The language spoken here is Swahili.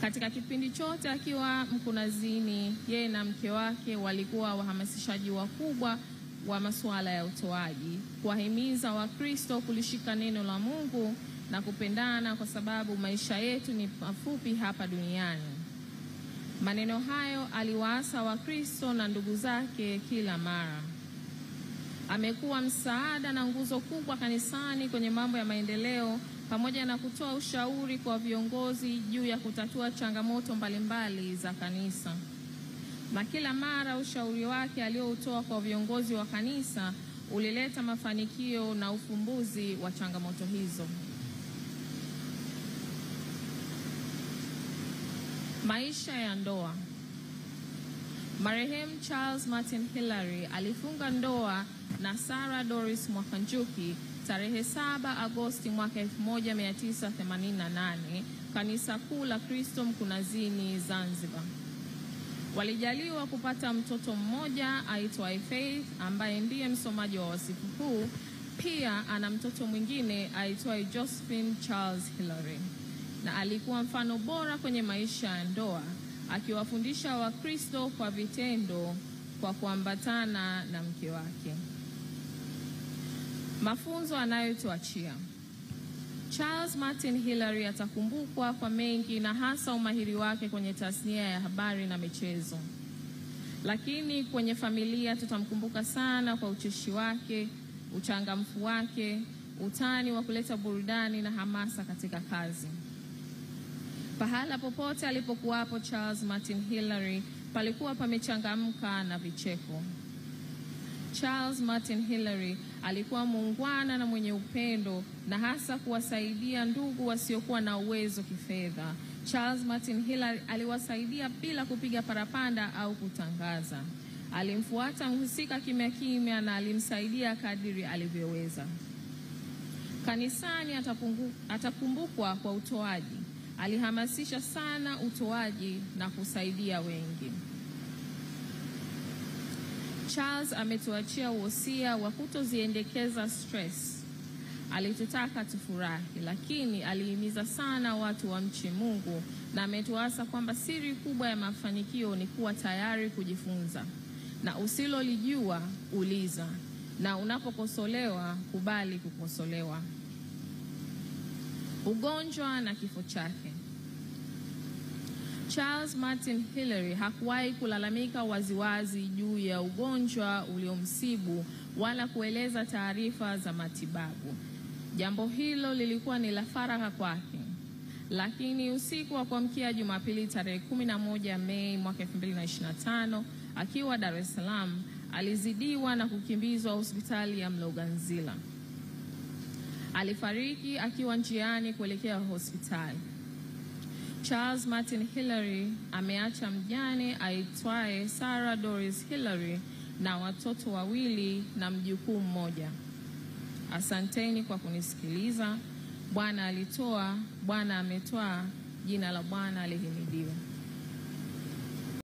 Katika kipindi chote akiwa mkunazini, yeye na mke wake walikuwa wahamasishaji wakubwa wa masuala ya utoaji, kuwahimiza Wakristo kulishika neno la Mungu na kupendana kwa sababu maisha yetu ni mafupi hapa duniani. Maneno hayo aliwaasa Wakristo na ndugu zake kila mara. Amekuwa msaada na nguzo kubwa kanisani kwenye mambo ya maendeleo, pamoja na kutoa ushauri kwa viongozi juu ya kutatua changamoto mbalimbali za kanisa. Na kila mara ushauri wake aliotoa kwa viongozi wa kanisa ulileta mafanikio na ufumbuzi wa changamoto hizo. Maisha ya ndoa. Marehemu Charles Martin Hillary alifunga ndoa na Sarah Doris Mwakanjuki tarehe 7 Agosti mwaka 1988, Kanisa Kuu la Kristo Mkunazini, Zanzibar. Walijaliwa kupata mtoto mmoja aitwaye Faith, ambaye ndiye msomaji wa wasifu huu. Pia ana mtoto mwingine aitwaye Josephine Charles Hillary, na alikuwa mfano bora kwenye maisha ya ndoa, akiwafundisha Wakristo kwa vitendo kwa kuambatana na mke wake. Mafunzo anayotuachia. Charles Martin Hillary atakumbukwa kwa mengi, na hasa umahiri wake kwenye tasnia ya habari na michezo. Lakini kwenye familia tutamkumbuka sana kwa ucheshi wake, uchangamfu wake, utani wa kuleta burudani na hamasa katika kazi. Pahala popote alipokuwapo Charles Martin Hillary palikuwa pamechangamka na vicheko. Charles Martin Hillary alikuwa muungwana na mwenye upendo, na hasa kuwasaidia ndugu wasiokuwa na uwezo kifedha. Charles Martin Hillary aliwasaidia bila kupiga parapanda au kutangaza. Alimfuata mhusika kimya kimya na alimsaidia kadiri alivyoweza. Kanisani atakumbukwa kwa utoaji. Alihamasisha sana utoaji na kusaidia wengi. Charles ametuachia wosia wa kutoziendekeza stress. Alitutaka tufurahi, lakini alihimiza sana watu wamche Mungu, na ametuasa kwamba siri kubwa ya mafanikio ni kuwa tayari kujifunza, na usilolijua uliza, na unapokosolewa kubali kukosolewa. Ugonjwa na kifo chake. Charles Martin Hillary hakuwahi kulalamika waziwazi juu ya ugonjwa uliomsibu wala kueleza taarifa za matibabu. Jambo hilo lilikuwa ni la faragha kwake. Lakini usiku wa kuamkia Jumapili tarehe 11 Mei mwaka 2025, akiwa Dar es Salaam, alizidiwa na kukimbizwa hospitali ya Mloganzila. Alifariki akiwa njiani kuelekea hospitali. Charles Martin Hillary ameacha mjane aitwaye Sarah Doris Hillary na watoto 2 na mjukuu mmoja. Asanteni kwa kunisikiliza. Bwana alitoa, Bwana ametoa, jina la Bwana lihimidiwe.